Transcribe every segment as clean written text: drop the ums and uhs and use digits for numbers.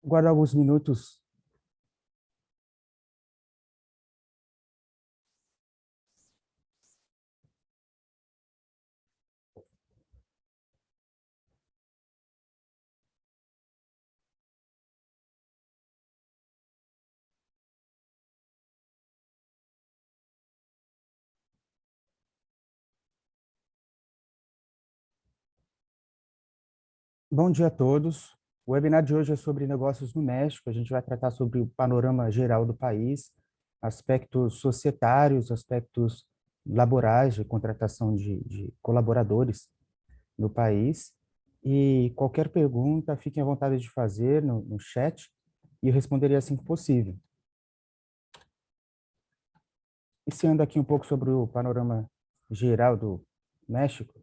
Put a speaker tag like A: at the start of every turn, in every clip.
A: Guarda alguns minutos. Bom dia a todos. O webinar de hoje é sobre negócios no México. A gente vai tratar sobre o panorama geral do país, aspectos societários, aspectos laborais, de contratação de colaboradores no país. E qualquer pergunta, fiquem à vontade de fazer no chat e eu responderia assim que possível. Iniciando aqui um pouco sobre o panorama geral do México.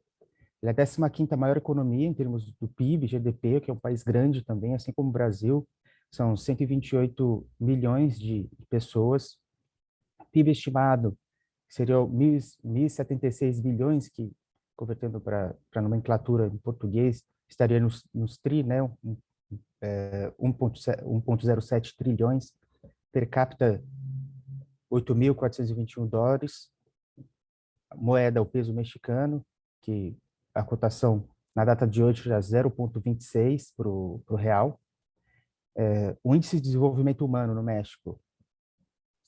A: Ele é a 15ª maior economia em termos do PIB, GDP, que é um país grande também, assim como o Brasil. São 128 milhões de pessoas. PIB estimado seria 1.076 bilhões, que, convertendo para a nomenclatura em português, estaria nos TRI, né? 1,07 trilhões. Per capita, 8.421 dólares. Moeda, o peso mexicano, que a cotação na data de hoje já é 0,26 para o real. O índice de desenvolvimento humano no México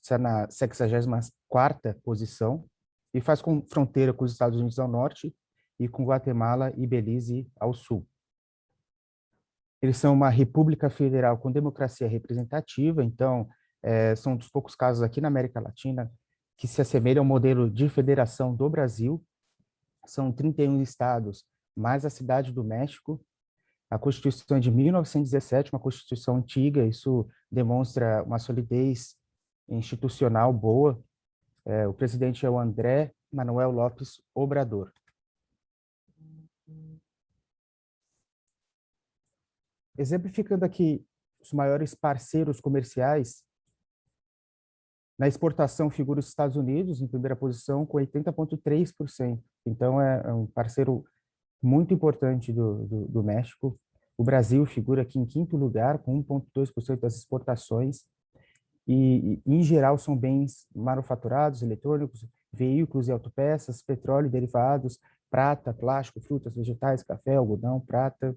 A: está na 64ª posição e faz fronteira com os Estados Unidos ao norte e com Guatemala e Belize ao sul. Eles são uma república federal com democracia representativa, então são um dos poucos casos aqui na América Latina que se assemelham ao modelo de federação do Brasil. São 31 estados, mais a cidade do México. A Constituição é de 1917, uma Constituição antiga, isso demonstra uma solidez institucional boa. O presidente é o André Manuel López Obrador. Exemplificando aqui os maiores parceiros comerciais, na exportação figura os Estados Unidos, em primeira posição, com 80,3%. Então, é um parceiro muito importante do México. O Brasil figura aqui em quinto lugar, com 1,2% das exportações. E, em geral, são bens manufaturados, eletrônicos, veículos e autopeças, petróleo e derivados, prata, plástico, frutas, vegetais, café, algodão, prata,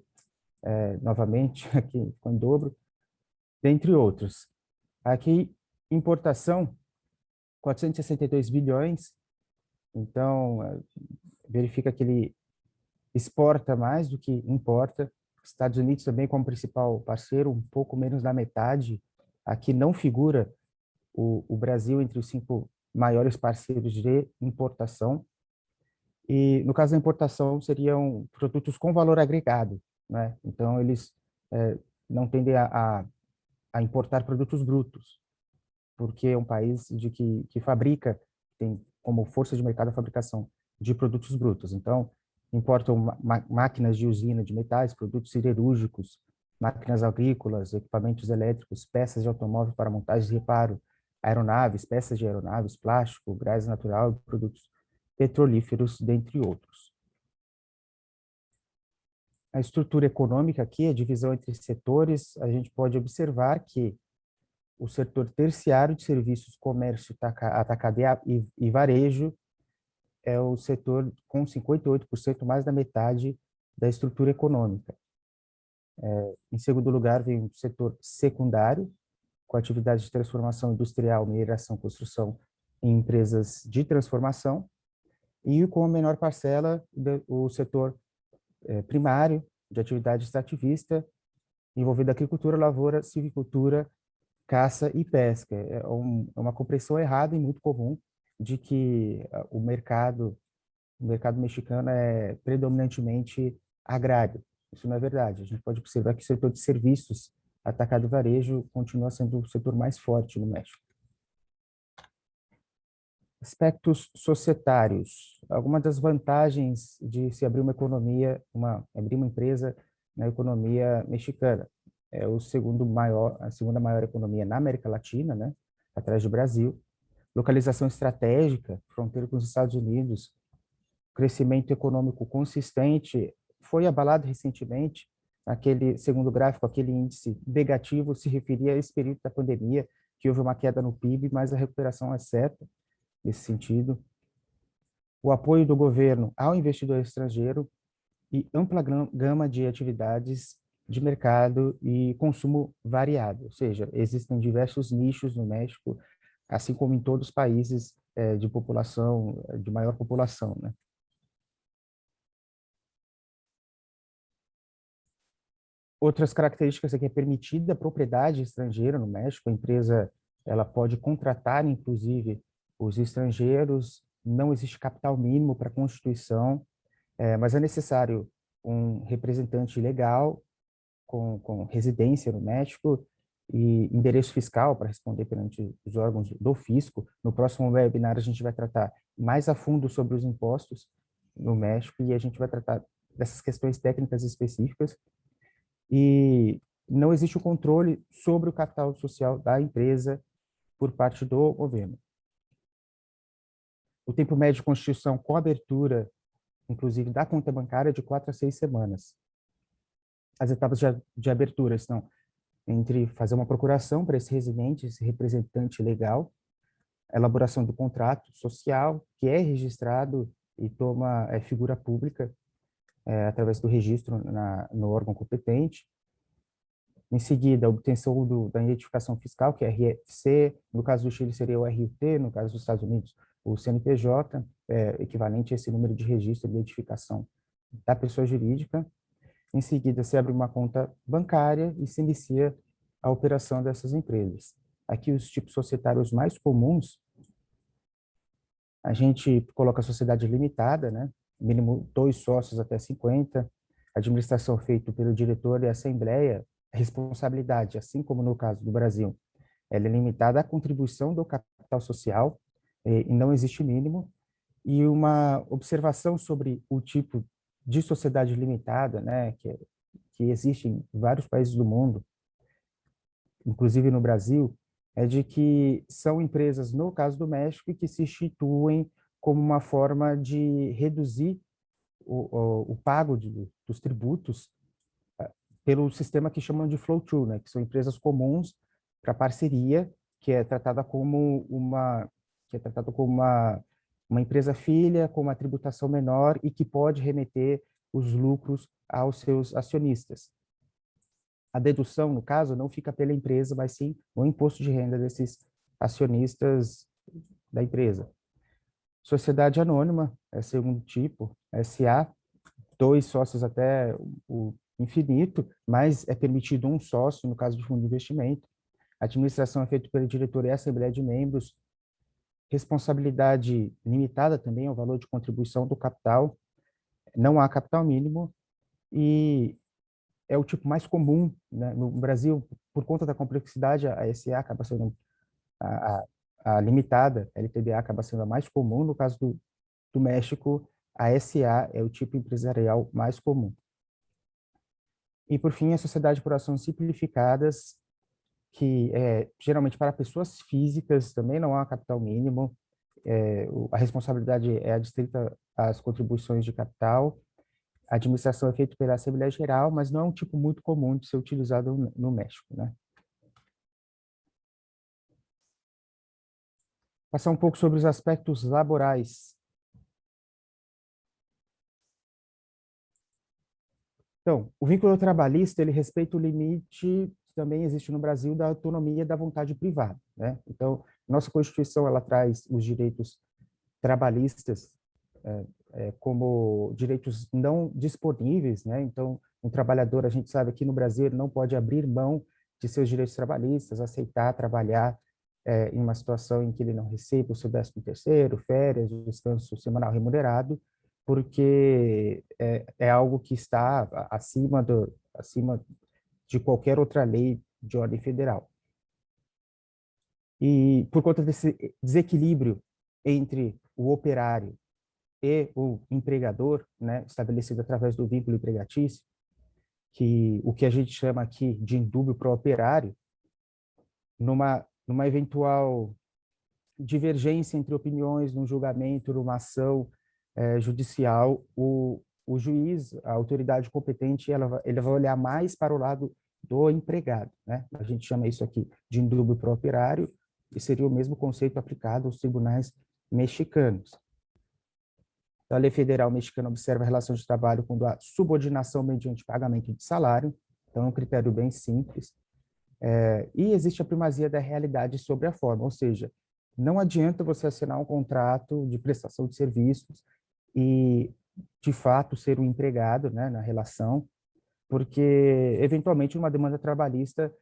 A: novamente, aqui ficou em dobro, dentre outros. Aqui, importação, 462 bilhões, então, verifica que ele exporta mais do que importa. Estados Unidos também como principal parceiro, um pouco menos da metade. Aqui não figura o Brasil entre os 5 maiores parceiros de importação. E, no caso da importação, seriam produtos com valor agregado, né? Então, eles não tendem a importar produtos brutos, porque é um país que fabrica, tem como força de mercado a fabricação de produtos brutos. Então, importam máquinas de usina de metais, produtos siderúrgicos, máquinas agrícolas, equipamentos elétricos, peças de automóvel para montagem e reparo, aeronaves, peças de aeronaves, plástico, gás natural e produtos petrolíferos, dentre outros. A estrutura econômica aqui, a divisão entre setores, a gente pode observar que o setor terciário de serviços, comércio, atacado e varejo é o setor com 58%, mais da metade da estrutura econômica. Em segundo lugar, vem o setor secundário, com atividades de transformação industrial, mineração, construção em empresas de transformação, e com a menor parcela, o setor primário, de atividade extrativista, envolvendo agricultura, lavoura, silvicultura, caça e pesca. É uma compreensão errada e muito comum de que o mercado mexicano é predominantemente agrário. Isso não é verdade. A gente pode observar que o setor de serviços, atacado e varejo, continua sendo o setor mais forte no México. Aspectos societários. Algumas das vantagens de se abrir uma economia, abrir uma empresa na economia mexicana. É a segunda maior economia na América Latina, né? Atrás do Brasil. Localização estratégica, fronteira com os Estados Unidos, crescimento econômico consistente, foi abalado recentemente, Aquele segundo gráfico, aquele índice negativo se referia a esse período da pandemia, que houve uma queda no PIB, mas a recuperação é certa nesse sentido. O apoio do governo ao investidor estrangeiro e ampla gama de atividades de mercado e consumo variado, ou seja, existem diversos nichos no México, assim como em todos os países de população, de maior população, né? Outras características é que é permitida a propriedade estrangeira no México, a empresa ela pode contratar, inclusive, os estrangeiros, não existe capital mínimo para a constituição, mas é necessário um representante legal com residência no México e endereço fiscal para responder perante os órgãos do fisco. No próximo webinar, a gente vai tratar mais a fundo sobre os impostos no México e a gente vai tratar dessas questões técnicas específicas. E não existe o controle sobre o capital social da empresa por parte do governo. O tempo médio de constituição com abertura, inclusive da conta bancária, é de 4 a 6 semanas. As etapas de abertura estão entre fazer uma procuração para esse residente, esse representante legal, a elaboração do contrato social, que é registrado e toma figura pública através do registro no órgão competente. Em seguida, a obtenção da identificação fiscal, que é RFC, no caso do Chile seria o RUT, no caso dos Estados Unidos, o CNPJ, equivalente a esse número de registro de identificação da pessoa jurídica. Em seguida, se abre uma conta bancária e se inicia a operação dessas empresas. Aqui, os tipos societários mais comuns, a gente coloca a sociedade limitada, né? Mínimo 2 sócios até 50, administração feita pelo diretor e assembleia, responsabilidade, assim como no caso do Brasil, ela é limitada à contribuição do capital social, e não existe mínimo, e uma observação sobre o tipo de sociedade limitada, né, que existe em vários países do mundo, inclusive no Brasil, é de que são empresas, no caso do México, que se instituem como uma forma de reduzir o pago dos tributos pelo sistema que chamam de flow-through, né, que são empresas comuns para parceria, que é tratada como uma empresa filha com uma tributação menor e que pode remeter os lucros aos seus acionistas. A dedução, no caso, não fica pela empresa, mas sim no imposto de renda desses acionistas da empresa. Sociedade anônima, é segundo tipo, SA, 2 sócios até o infinito, mas é permitido um sócio, no caso de fundo de investimento. A administração é feita pelo diretor e assembleia de membros. Responsabilidade limitada também ao valor de contribuição do capital. Não há capital mínimo e é o tipo mais comum, né? No Brasil, por conta da complexidade, a SA acaba sendo a, a limitada, a LTDA acaba sendo a mais comum. No caso do México, a SA é o tipo empresarial mais comum. E, por fim, a sociedade por ações simplificadas, que geralmente para pessoas físicas também não há capital mínimo, a responsabilidade é adstrita às contribuições de capital, a administração é feita pela Assembleia Geral, mas não é um tipo muito comum de ser utilizado no México, né? Passar um pouco sobre os aspectos laborais. Então, o vínculo trabalhista, ele respeita o limite que também existe no Brasil da autonomia da vontade privada, né? Então, nossa Constituição, ela traz os direitos trabalhistas como direitos não disponíveis, né? Então, um trabalhador, a gente sabe aqui no Brasil, ele não pode abrir mão de seus direitos trabalhistas, aceitar trabalhar em uma situação em que ele não receba o seu 13º, férias, descanso semanal remunerado, porque é algo que está acima de qualquer outra lei de ordem federal. E por conta desse desequilíbrio entre o operário e o empregador, né, estabelecido através do vínculo empregatício, que o que a gente chama aqui de indúbio pro operário, numa eventual divergência entre opiniões num julgamento, numa ação judicial, o juiz, a autoridade competente, ele vai olhar mais para o lado do empregado, né? A gente chama isso aqui de indúbio pro operário, e seria o mesmo conceito aplicado aos tribunais mexicanos. Então, a lei federal mexicana observa a relação de trabalho quando há subordinação mediante pagamento de salário, então é um critério bem simples. E existe a primazia da realidade sobre a forma, ou seja, não adianta você assinar um contrato de prestação de serviços e, de fato, ser um empregado, né, na relação, porque, eventualmente, numa demanda trabalhista,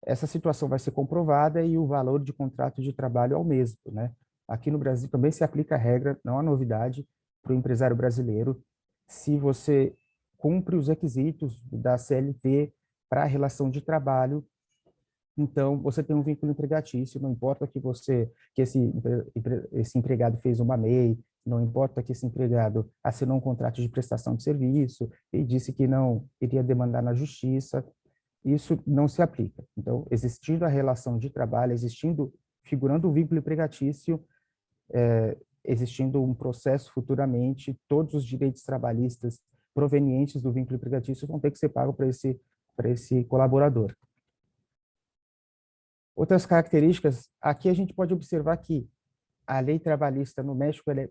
A: essa situação vai ser comprovada e o valor de contrato de trabalho é o mesmo, né? Aqui no Brasil também se aplica a regra, não há novidade para o empresário brasileiro, se você cumpre os requisitos da CLT para a relação de trabalho, então você tem um vínculo empregatício, não importa que esse empregado fez uma MEI, não importa que esse empregado assinou um contrato de prestação de serviço e disse que não iria demandar na justiça, isso não se aplica. Então, existindo a relação de trabalho, figurando o vínculo empregatício, existindo um processo futuramente, todos os direitos trabalhistas provenientes do vínculo empregatício vão ter que ser pagos para esse colaborador. Outras características, aqui a gente pode observar que a lei trabalhista no México ela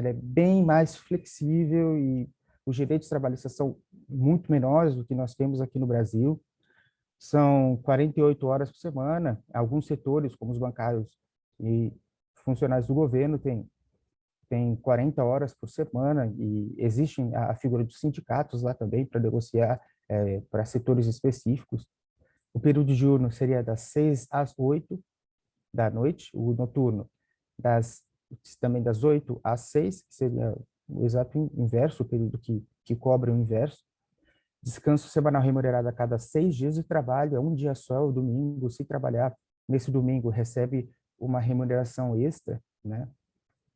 A: é bem mais flexível e os direitos trabalhistas são muito menores do que nós temos aqui no Brasil. São 48 horas por semana. Alguns setores, como os bancários e funcionários do governo, têm 40 horas por semana e existe a figura dos sindicatos lá também para negociar para setores específicos. O período diurno seria das 6 às 8 da noite, o noturno também das 8 às 6, que seria o exato inverso, o período que cobre o inverso. Descanso semanal remunerado a cada 6 dias de trabalho, é um dia só, é o domingo. Se trabalhar nesse domingo, recebe uma remuneração extra, né?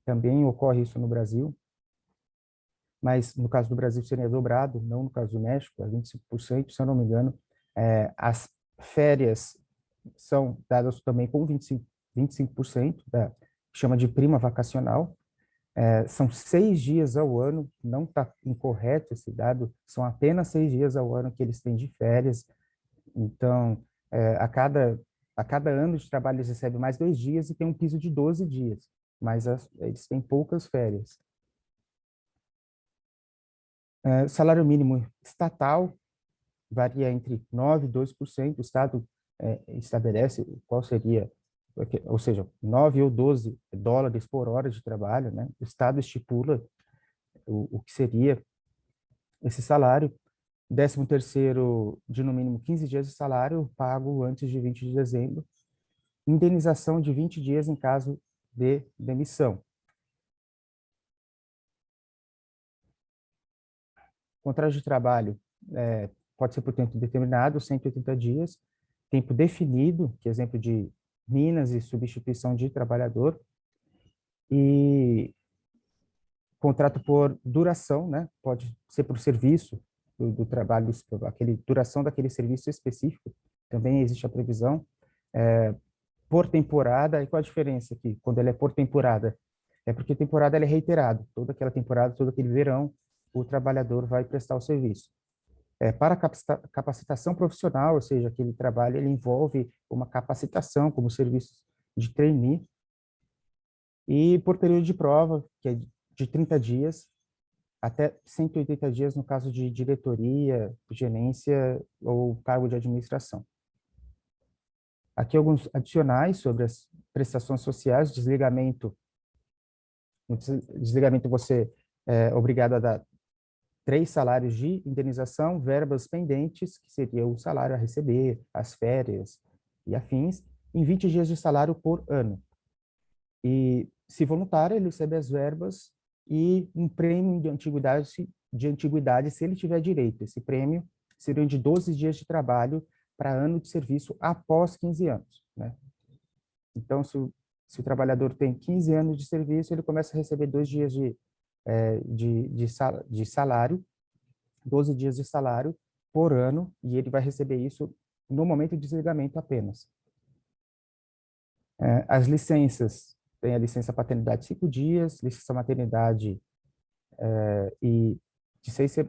A: Também ocorre isso no Brasil, mas no caso do Brasil seria dobrado, não no caso do México, é 25%, se eu não me engano. As férias são dadas também com 25%, chama de prima vacacional. São 6 dias ao ano, não está incorreto esse dado, são apenas 6 dias ao ano que eles têm de férias. Então, a cada ano de trabalho eles recebem mais 2 dias e tem um piso de 12 dias, mas eles têm poucas férias. Salário mínimo estatal varia entre 9% e 2%. O Estado estabelece qual seria, ou seja, 9 ou 12 dólares por hora de trabalho, né? O Estado estipula o que seria esse salário. 13º de no mínimo 15 dias de salário pago antes de 20 de dezembro. Indenização de 20 dias em caso de demissão. Contrato de trabalho pode ser por tempo determinado, 180 dias. Tempo definido, que é exemplo de minas e substituição de trabalhador. E contrato por duração, né? Pode ser por serviço do trabalho, duração daquele serviço específico. Também existe a previsão. Por temporada, e qual a diferença aqui? Quando ele é por temporada? É porque temporada ela é reiterado. Toda aquela temporada, todo aquele verão, o trabalhador vai prestar o serviço. Para capacitação profissional, ou seja, aquele trabalho ele envolve uma capacitação como serviço de trainee, e por período de prova, que é de 30 dias até 180 dias no caso de diretoria, gerência ou cargo de administração. Aqui alguns adicionais sobre as prestações sociais, desligamento. No desligamento você é obrigado a dar 3 salários de indenização, verbas pendentes, que seria o salário a receber, as férias e afins, em 20 dias de salário por ano. E, se voluntário, ele recebe as verbas e um prêmio de antiguidade se ele tiver direito. Esse prêmio seria de 12 dias de trabalho para ano de serviço após 15 anos, né? Então, se o trabalhador tem 15 anos de serviço, ele começa a receber 2 dias de salário, 12 dias de salário por ano, e ele vai receber isso no momento de desligamento apenas. As licenças, tem a licença paternidade 5 dias, licença maternidade e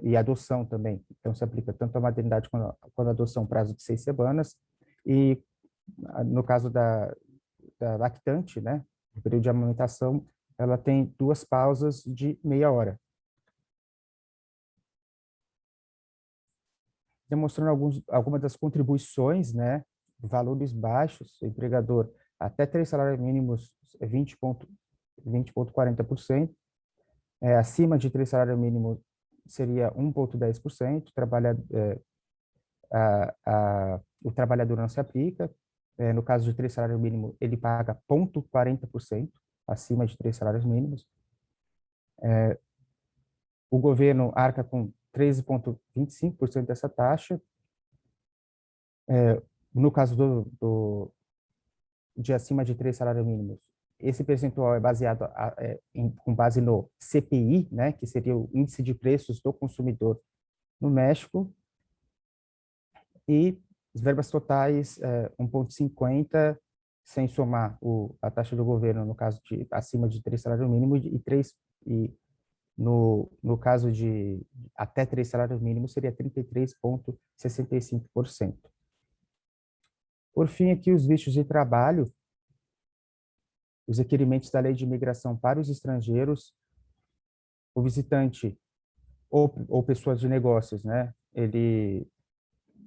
A: e adoção também. Então, se aplica tanto a maternidade quanto a adoção, prazo de 6 semanas. E no caso da lactante, né, no período de amamentação, ela tem 2 pausas de meia hora. Demonstrando algumas das contribuições, né, valores baixos, o empregador até 3 salários mínimos, 20,40%, acima de 3 salários mínimos seria 1,10%, o trabalhador não se aplica, no caso de 3 salários mínimos, ele paga 0,40% acima de 3 salários mínimos. O governo arca com 13,25% dessa taxa. No caso de acima de 3 salários mínimos, esse percentual é baseado com base no CPI, né, que seria o Índice de Preços do Consumidor no México, e as verbas totais 1,50, sem somar a taxa do governo, no caso de acima de 3 salários mínimos, e no caso de até 3 salários mínimos, seria 33,65%. Por fim, aqui os vistos de trabalho, os requerimentos da Lei de Imigração para os estrangeiros, o visitante ou pessoas de negócios, né? Ele,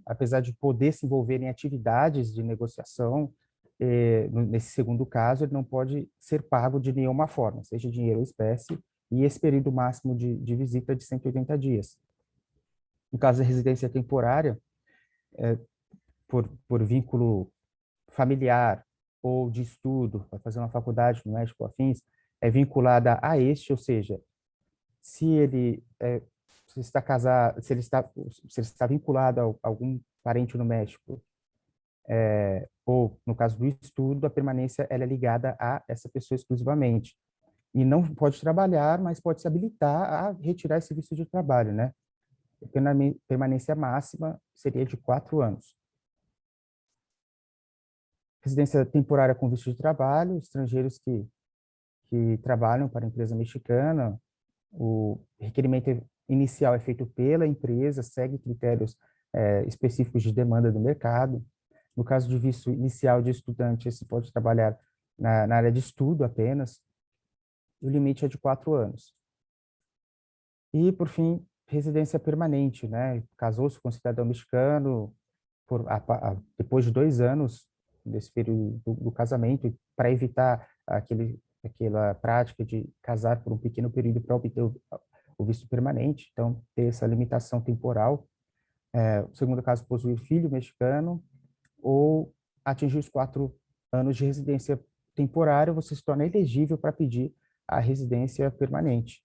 A: apesar de poder se envolver em atividades de negociação, nesse segundo caso, ele não pode ser pago de nenhuma forma, seja dinheiro ou espécie, e esse período máximo de visita é de 180 dias. No caso da residência temporária, por vínculo familiar ou de estudo, para fazer uma faculdade no México afins, é vinculada a este, ou seja, se ele se está casado, se ele está vinculado a algum parente no México, ou no caso do estudo, a permanência ela é ligada a essa pessoa exclusivamente. E não pode trabalhar, mas pode se habilitar a retirar esse visto de trabalho, né? A permanência máxima seria de 4 anos. Residência temporária com visto de trabalho, estrangeiros que trabalham para a empresa mexicana, o requerimento inicial é feito pela empresa, segue critérios específicos de demanda do mercado. No caso de visto inicial de estudante, se pode trabalhar na área de estudo apenas. O limite é de 4 anos. E, por fim, residência permanente, né? Casou-se com um cidadão mexicano depois de 2 anos desse período do casamento, para evitar aquela prática de casar por um pequeno período para obter o visto permanente, então ter essa limitação temporal. O segundo caso, possuir filho mexicano ou atingir os 4 anos de residência temporária, você se torna elegível para pedir a residência permanente.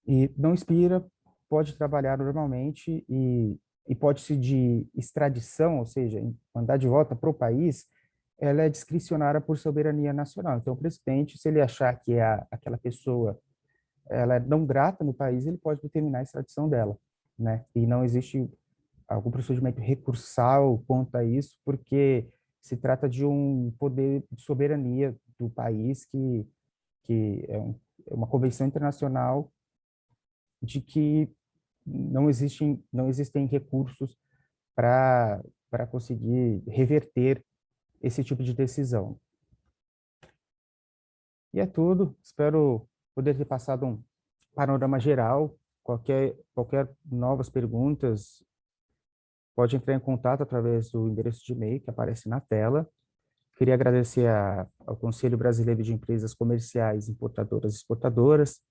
A: E não expira, pode trabalhar normalmente e pode-se de extradição, ou seja, mandar de volta para o país, ela é discricionária por soberania nacional. Então, o presidente, se ele achar que aquela pessoa ela é não grata no país, ele pode determinar a extradição dela, né? E não existe algum procedimento recursal quanto a isso, porque se trata de um poder de soberania do país que é uma convenção internacional de que não existem recursos para conseguir reverter esse tipo de decisão. E é tudo. Espero poder ter passado um panorama geral. Qualquer novas perguntas, pode entrar em contato através do endereço de e-mail que aparece na tela. Queria agradecer ao Conselho Brasileiro de Empresas Comerciais, Importadoras e Exportadoras,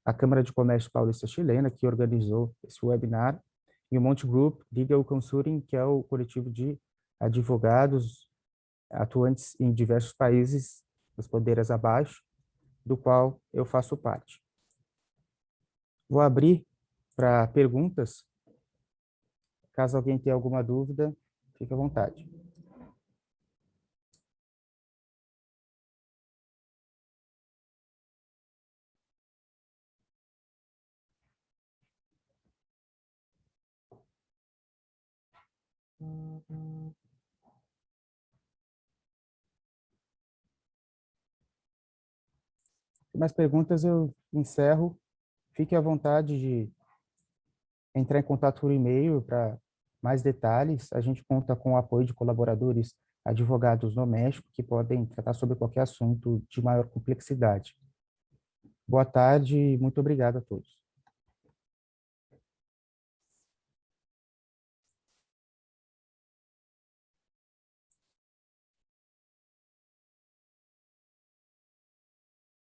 A: a Câmara de Comércio Paulista Chilena, que organizou esse webinar, e o Monte Group Legal Consulting, que é o coletivo de advogados atuantes em diversos países, das bandeiras abaixo, do qual eu faço parte. Vou abrir para perguntas. Caso alguém tenha alguma dúvida, fique à vontade. Se mais perguntas, eu encerro. Fique à vontade de entrar em contato por e-mail para mais detalhes. A gente conta com o apoio de colaboradores advogados no México que podem tratar sobre qualquer assunto de maior complexidade. Boa tarde e muito obrigado a todos.